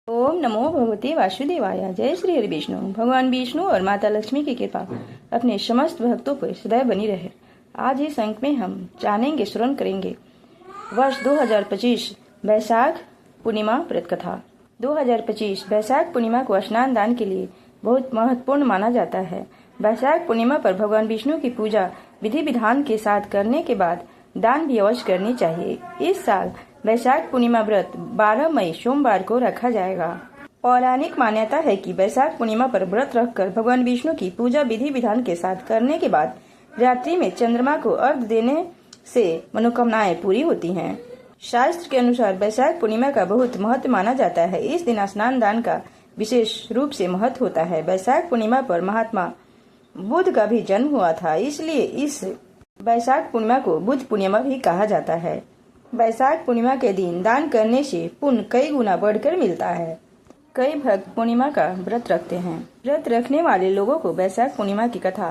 ओम नमो भगवते वासुदेवाय। जय श्री हरि विष्णु। भगवान विष्णु और माता लक्ष्मी की कृपा अपने समस्त भक्तों पर सदैव बनी रहे। आज इस अंक में हम जानेंगे, श्रवण करेंगे वर्ष 2025 वैशाख पूर्णिमा व्रत कथा। 2025 वैशाख पूर्णिमा को स्नान दान के लिए बहुत महत्वपूर्ण माना जाता है। वैशाख पूर्णिमा पर भगवान विष्णु की पूजा विधि विधान के साथ करने के बाद दान भी अवश्य करनी चाहिए। इस साल वैशाख पूर्णिमा व्रत 12 मई सोमवार को रखा जाएगा। पौराणिक मान्यता है कि वैशाख पूर्णिमा पर व्रत रखकर भगवान विष्णु की पूजा विधि विधान के साथ करने के बाद रात्रि में चंद्रमा को अर्घ्य देने से मनोकामनाएं पूरी होती हैं। शास्त्र के अनुसार वैशाख पूर्णिमा का बहुत महत्व माना जाता है। इस दिन स्नान दान का विशेष रूप से महत्व होता है। वैशाख पूर्णिमा पर महात्मा बुद्ध का भी जन्म हुआ था, इसलिए इस वैशाख पूर्णिमा को बुद्ध पूर्णिमा भी कहा जाता है। वैशाख पूर्णिमा के दिन दान करने से पुण्य कई गुना बढ़कर मिलता है। कई भक्त पूर्णिमा का व्रत रखते हैं। व्रत रखने वाले लोगों को वैशाख पूर्णिमा की कथा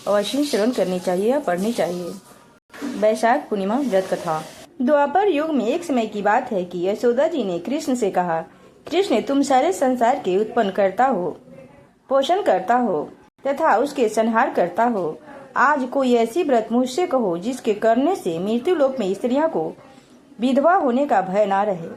अवश्य श्रवण करनी चाहिए या पढ़नी चाहिए। वैशाख पूर्णिमा व्रत कथा। द्वापर युग में एक समय की बात है कि यशोदा जी ने कृष्ण से कहा, कृष्ण, तुम सारे संसार के उत्पन्न करता हो, पोषण करता हो तथा उसके संहार करता हो। आज कोई ऐसी व्रत मुझसे कहो जिसके करने से मृत्यु लोक में स्त्रियों को विधवा होने का भय न रहे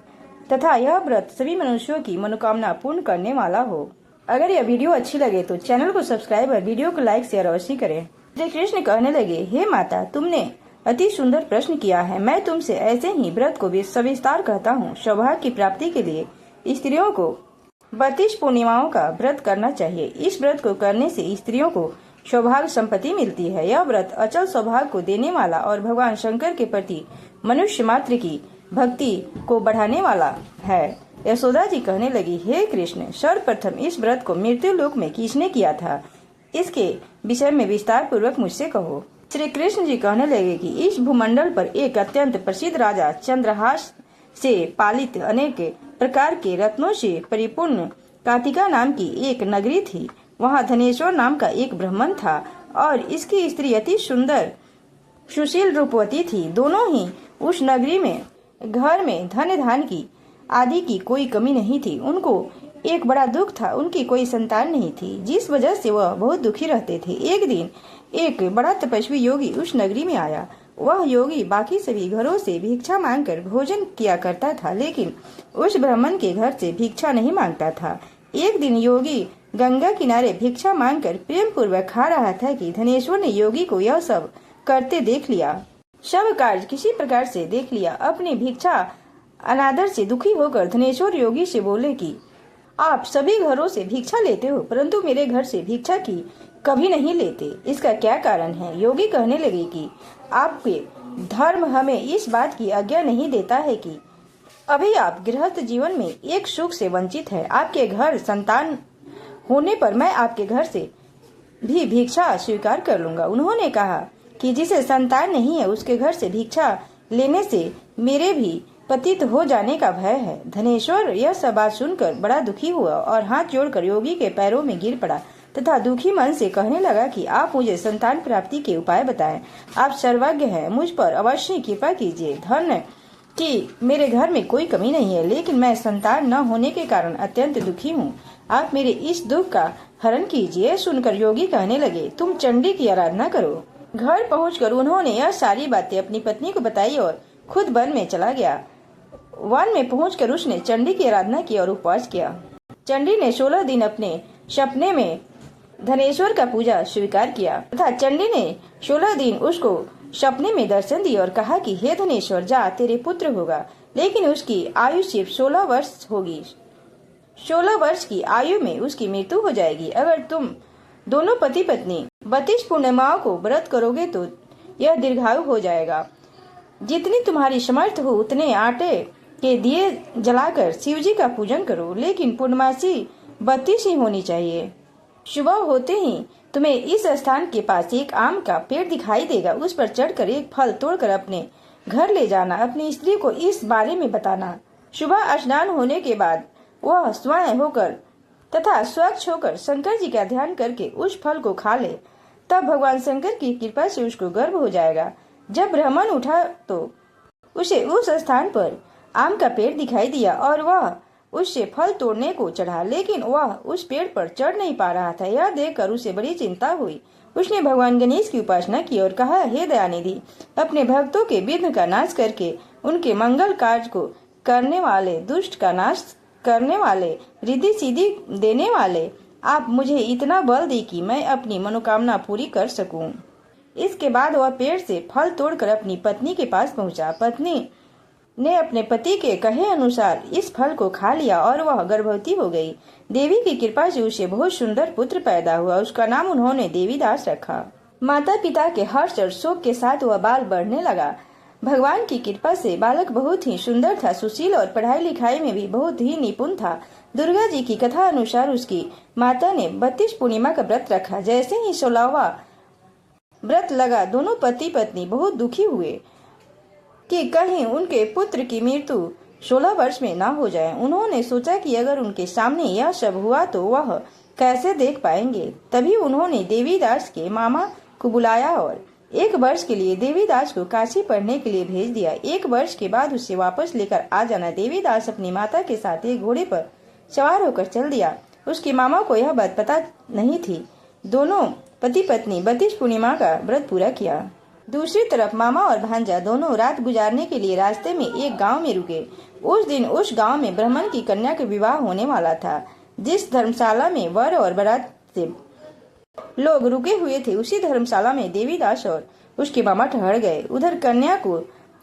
तथा यह व्रत सभी मनुष्यों की मनोकामना पूर्ण करने वाला हो। अगर यह वीडियो अच्छी लगे तो चैनल को सब्सक्राइब और वीडियो को लाइक शेयर अवश्य करें। श्री कृष्ण कहने लगे, हे माता, तुमने अति सुंदर प्रश्न किया है। मैं तुमसे ऐसे ही व्रत को सविस्तार कहता हूँ। सौभाग्य की प्राप्ति के लिए स्त्रियों को 32 पूर्णिमाओं का व्रत करना चाहिए। इस व्रत को करने से स्त्रियों को सौभाग्य संपत्ति मिलती है। यह व्रत अचल सौभाग्य को देने वाला और भगवान शंकर के प्रति मनुष्य मात्र की भक्ति को बढ़ाने वाला है। यशोदा जी कहने लगी, हे कृष्ण, सर्वप्रथम इस व्रत को मृत्यु लोक में किसने किया था, इसके विषय में विस्तार पूर्वक मुझसे कहो। श्री कृष्ण जी कहने लगे कि इस भूमंडल पर एक अत्यंत प्रसिद्ध राजा चंद्रहास से पालित अनेक प्रकार के रत्नों से परिपूर्ण कार्तिका नाम की एक नगरी थी। वहाँ धनेश्वर नाम का एक ब्राह्मण था और इसकी स्त्री अति सुंदर सुशील रूपवती थी। दोनों ही उस नगरी में घर में धन धान की आदि की कोई कमी नहीं थी। उनको एक बड़ा दुख था, उनकी कोई संतान नहीं थी, जिस वजह से वह बहुत दुखी रहते थे। एक दिन एक बड़ा तपस्वी योगी उस नगरी में आया। वह योगी बाकी सभी घरों से भिक्षा मांगकर भोजन किया करता था, लेकिन उस ब्राह्मण के घर से भिक्षा नहीं मांगता था। एक दिन योगी गंगा किनारे भिक्षा मांगकर प्रेम पूर्वक खा रहा था कि धनेश्वर ने योगी को यह सब करते देख लिया। सब कार्य किसी प्रकार से देख लिया। अपनी भिक्षा अनादर से दुखी होकर धनेश्वर योगी से बोले कि आप सभी घरों से भिक्षा लेते हो, परंतु मेरे घर से भिक्षा की कभी नहीं लेते, इसका क्या कारण है? योगी कहने लगे कि आपके धर्म हमें इस बात की आज्ञा नहीं देता है कि अभी आप गृहस्थ जीवन में एक सुख से वंचित है। आपके घर संतान होने पर मैं आपके घर से भी भिक्षा स्वीकार कर लूंगा। उन्होंने कहा कि जिसे संतान नहीं है उसके घर से भिक्षा लेने से मेरे भी पतित हो जाने का भय है। धनेश्वर यह सब बात सुनकर बड़ा दुखी हुआ और हाथ जोड़कर योगी के पैरों में गिर पड़ा तथा दुखी मन से कहने लगा कि आप मुझे संतान प्राप्ति के उपाय बताएं। आप सर्वज्ञ हैं, मुझ पर अवश्य कृपा कीजिए। धन कि मेरे घर में कोई कमी नहीं है, लेकिन मैं संतान न होने के कारण अत्यंत दुखी हूँ। आप मेरे इस दुख का हरण कीजिए। सुनकर योगी कहने लगे, तुम चंडी की आराधना करो। घर पहुंचकर उन्होंने यह सारी बातें अपनी पत्नी को बताई और खुद वन में चला गया। वन में पहुंचकर उसने चंडी की आराधना की और उपवास किया। चंडी ने 16 दिन अपने सपने में धनेश्वर का पूजा स्वीकार किया तथा चंडी ने 16 दिन उसको सपने में दर्शन दिया और कहा कि हे धनेश्वर, जा, तेरे पुत्र होगा, लेकिन उसकी आयु सिर्फ 16 वर्ष होगी। 16 वर्ष की आयु में उसकी मृत्यु हो जाएगी। अगर तुम दोनों पति पत्नी 32 पूर्णिमाओं को व्रत करोगे तो यह दीर्घायु हो जाएगा। जितनी तुम्हारी समर्थ हो उतने आटे के दिए जलाकर शिव जी का पूजन करो, लेकिन पूर्णमासी 32 ही होनी चाहिए। सुबह होते ही तुम्हें इस स्थान के पास एक आम का पेड़ दिखाई देगा। उस पर चढ़कर एक फल तोड़कर अपने घर ले जाना। अपनी स्त्री को इस बारे में बताना। सुबह स्नान होने के बाद वह स्वयं होकर तथा स्वच्छ होकर शंकर जी का ध्यान करके उस फल को खा ले। तब भगवान शंकर की कृपा से उसको गर्भ हो जाएगा। जब ब्राह्मण उठा तो उसे उस स्थान पर आम का पेड़ दिखाई दिया और वह उससे फल तोड़ने को चढ़ा, लेकिन वह उस पेड़ पर चढ़ नहीं पा रहा था। यह देखकर उसे बड़ी चिंता हुई। उसने भगवान गणेश की उपासना की और कहा, हे दयानिधि, अपने भक्तों के विघ्न का नाश करके उनके मंगल कार्य को करने वाले, दुष्ट का नाश करने वाले, रिद्धि सिद्धि देने वाले, आप मुझे इतना बल दी कि मैं अपनी मनोकामना पूरी कर सकूं। इसके बाद वह पेड़ से फल तोड़कर अपनी पत्नी के पास पहुंचा। पत्नी ने अपने पति के कहे अनुसार इस फल को खा लिया और वह गर्भवती हो गई। देवी की कृपा से उसे बहुत सुंदर पुत्र पैदा हुआ। उसका नाम उन्होंने देवीदास रखा। माता पिता के हर्ष और शोक के साथ वह बाल बढ़ने लगा। भगवान की कृपा से बालक बहुत ही सुंदर था, सुशील और पढ़ाई लिखाई में भी बहुत ही निपुण था। दुर्गा जी की कथा अनुसार उसकी माता ने 32 पूर्णिमा का व्रत रखा। जैसे ही 16वां व्रत लगा, दोनों पति पत्नी बहुत दुखी हुए कि कहीं उनके पुत्र की मृत्यु 16 वर्ष में ना हो जाए। उन्होंने सोचा कि अगर उनके सामने यह सब हुआ तो वह कैसे देख पाएंगे। तभी उन्होंने देवीदास के मामा को बुलाया और 1 वर्ष के लिए देवीदास को काशी पढ़ने के लिए भेज दिया। 1 वर्ष के बाद उसे वापस लेकर आ जाना। देवीदास अपनी माता के साथ एक घोड़े पर सवार होकर चल दिया। उसके मामा को यह बात पता नहीं थी। दोनों पति पत्नी 32 पूर्णिमा का व्रत पूरा किया। दूसरी तरफ मामा और भांजा दोनों रात गुजारने के लिए रास्ते में एक गांव में रुके। उस दिन उस गांव में ब्राह्मण की कन्या का विवाह होने वाला था। जिस धर्मशाला में वर और बारात से लोग रुके हुए थे, उसी धर्मशाला में देवीदास और उसके मामा ठहर गए। उधर कन्या को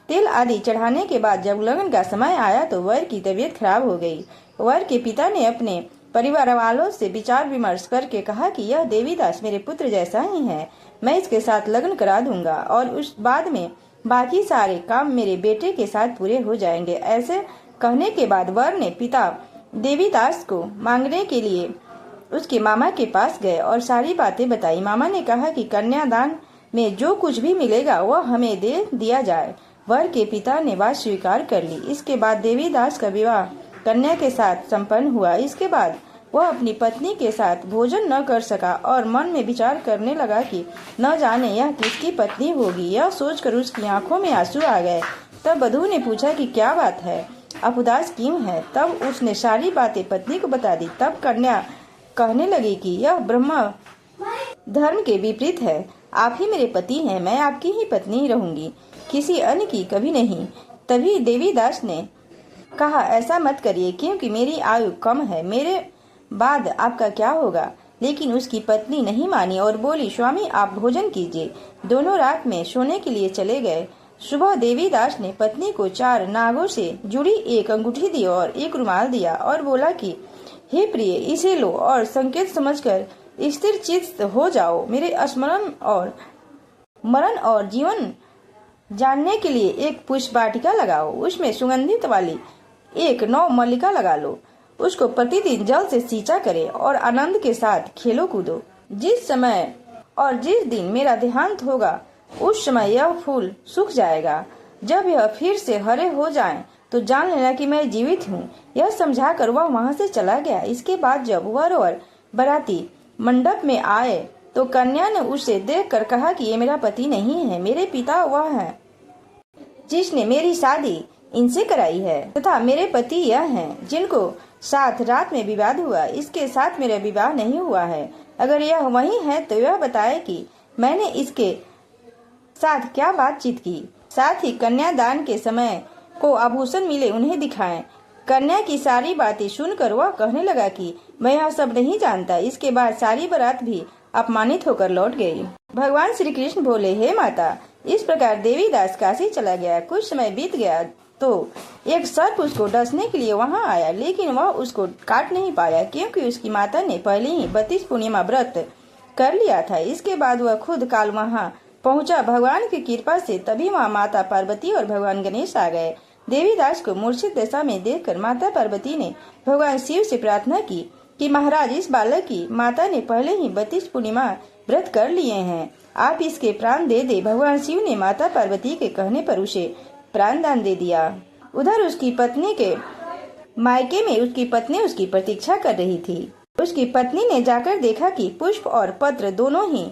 तेल आदि चढ़ाने के बाद जब लगन का समय आया तो वर की तबीयत खराब हो गई। वर के पिता ने अपने परिवार वालों से विचार विमर्श करके कहा कि यह देवीदास मेरे पुत्र जैसा ही है, मैं इसके साथ लगन करा दूंगा और उस बाद में बाकी सारे काम मेरे बेटे के साथ पूरे हो जाएंगे। ऐसे कहने के बाद वर ने पिता देवीदास को मांगने के लिए उसके मामा के पास गए और सारी बातें बताई। मामा ने कहा कि कन्यादान में जो कुछ भी मिलेगा वह हमें दे दिया जाए। वर के पिता ने बात स्वीकार कर ली। इसके बाद देवीदास का विवाह कन्या के साथ संपन्न हुआ। इसके बाद वह अपनी पत्नी के साथ भोजन न कर सका और मन में विचार करने लगा कि न जाने यह किसकी पत्नी होगी। यह सोचकर उसकी आंखों में आंसू आ गए। तब वधू ने पूछा कि क्या बात है, आप उदास क्यों हैं? तब उसने सारी बातें पत्नी को बता दी। तब कन्या कहने लगी कि यह ब्रह्म धर्म के विपरीत है। आप ही मेरे पति हैं, मैं आपकी ही पत्नी रहूंगी, किसी अन्य की कभी नहीं। तभी देवीदास ने कहा, ऐसा मत करिए क्योंकि मेरी आयु कम है, मेरे बाद आपका क्या होगा। लेकिन उसकी पत्नी नहीं मानी और बोली, स्वामी आप भोजन कीजिए। दोनों रात में सोने के लिए चले गए। सुबह देवीदास ने पत्नी को 4 नागों से जुड़ी एक अंगूठी दी और एक रुमाल दिया और बोला कि हे प्रिय, इसे लो और संकेत समझकर स्थिर चित्त हो जाओ। मेरे स्मरण और मरण और जीवन जानने के लिए एक पुष्प वाटिका लगाओ, उसमें सुगंधित वाली एक 9 मल्लिका लगा लो। उसको प्रतिदिन जल से सींचा करे और आनंद के साथ खेलो कूदो। जिस समय और जिस दिन मेरा देहांत होगा उस समय यह फूल सूख जाएगा। जब यह फिर से हरे हो जाएं, तो जान लेना कि मैं जीवित हूँ। यह समझाकर वह वहाँ से चला गया। इसके बाद जब वर और बाराती मंडप में आए तो कन्या ने उसे देखकर कहा कि ये मेरा पति नहीं है, मेरे पिता वह है जिसने मेरी शादी इनसे कराई है तथा मेरे पति यह हैं जिनको साथ रात में विवाद हुआ। इसके साथ मेरा विवाह नहीं हुआ है। अगर यह वही है तो यह बताए कि मैंने इसके साथ क्या बातचीत की। साथ ही कन्यादान के समय को आभूषण मिले उन्हें दिखाएं। कन्या की सारी बातें सुनकर वह कहने लगा कि मैं यह सब नहीं जानता। इसके बाद सारी बारात भी अपमानित होकर लौट गई। भगवान श्री कृष्ण बोले, हे माता, इस प्रकार देवीदास काशी चला गया। कुछ समय बीत गया तो एक सर्प उसको डसने के लिए वहां आया, लेकिन वह उसको काट नहीं पाया क्योंकि उसकी माता ने पहले ही 32 पूर्णिमा व्रत कर लिया था। इसके बाद वह खुद काल वहां पहुंचा। भगवान की कृपा से तभी वहां माता पार्वती और भगवान गणेश आ गए। देवीदास को मूर्छित दशा में देखकर माता पार्वती ने भगवान शिव से प्रार्थना की कि महाराज, इस बालक की माता ने पहले ही 32 पूर्णिमा व्रत कर लिए हैं, आप इसके प्राण दे दे। भगवान शिव ने माता पार्वती के कहने पर उसे प्राण दान दे दिया। उधर उसकी पत्नी के मायके में उसकी पत्नी उसकी प्रतीक्षा कर रही थी। उसकी पत्नी ने जाकर देखा कि पुष्प और पत्र दोनों ही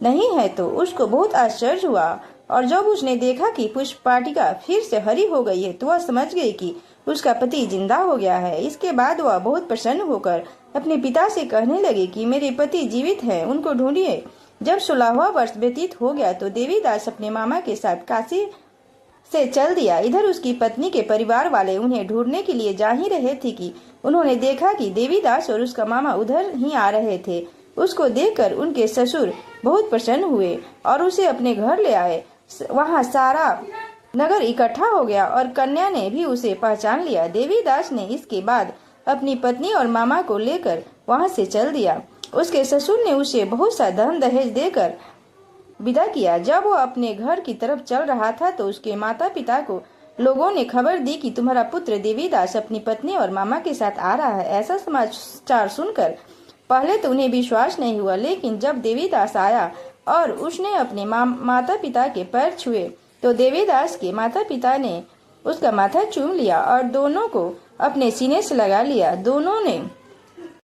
नहीं है तो उसको बहुत आश्चर्य हुआ और जब उसने देखा कि पुष्प वाटिका फिर से हरी हो गई है तो वह समझ गई कि उसका पति जिंदा हो गया है। इसके बाद वह बहुत प्रसन्न होकर अपने पिता से कहने लगी कि मेरे पति जीवित हैं, उनको ढूंढिए। जब 16वां वर्ष व्यतीत हो गया तो देवीदास अपने मामा के साथ काशी से चल दिया। इधर उसकी पत्नी के परिवार वाले उन्हें ढूंढने के लिए जा ही रहे थे कि उन्होंने देखा कि देवीदास और उसका मामा उधर ही आ रहे थे। उसको देखकर उनके ससुर बहुत प्रसन्न हुए और उसे अपने घर ले आए। वहां सारा नगर इकट्ठा हो गया और कन्या ने भी उसे पहचान लिया। देवीदास ने इसके बाद अपनी पत्नी और मामा को लेकर वहां से चल दिया। उसके ससुर ने उसे बहुत सा धन दहेज देकर विदा किया। जब वो अपने घर की तरफ चल रहा था तो उसके माता पिता को लोगों ने खबर दी कि तुम्हारा पुत्र देवीदास अपनी पत्नी और मामा के साथ आ रहा है। ऐसा समाचार सुनकर पहले तो उन्हें विश्वास नहीं हुआ, लेकिन जब देवीदास आया और उसने अपने माता पिता के पैर छुए तो देवीदास के माता पिता ने उसका माथा चूम लिया और दोनों को अपने सीने से लगा लिया। दोनों ने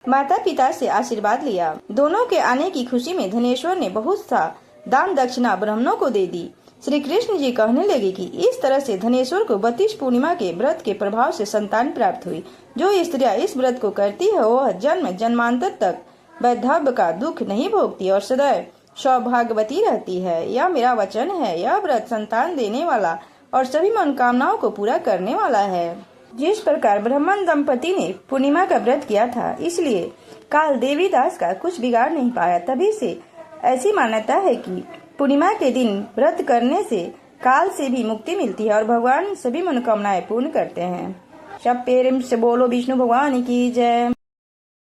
माता पिता से आशीर्वाद लिया। दोनों के आने की खुशी में धनेश्वर ने बहुत सा दान दक्षिणा ब्राह्मणों को दे दी। श्री कृष्ण जी कहने लगे कि इस तरह से धनेश्वर को 32 पूर्णिमा के व्रत के प्रभाव से संतान प्राप्त हुई। जो स्त्रियां इस व्रत को करती है वह जन्म जन्मांतर तक वैधव्य का दुख नहीं भोगती और सदैव सौभाग्यवती रहती है। यह मेरा वचन है। यह व्रत संतान देने वाला और सभी मनोकामनाओं को पूरा करने वाला है। जिस प्रकार ब्राह्मण दंपति ने पूर्णिमा का व्रत किया था, इसलिए काल देवीदास का कुछ बिगाड़ नहीं पाया। तभी से ऐसी मान्यता है कि पूर्णिमा के दिन व्रत करने से काल से भी मुक्ति मिलती है और भगवान सभी मनोकामनाएं पूर्ण करते हैं। सब प्रेम से बोलो विष्णु भगवान की जय।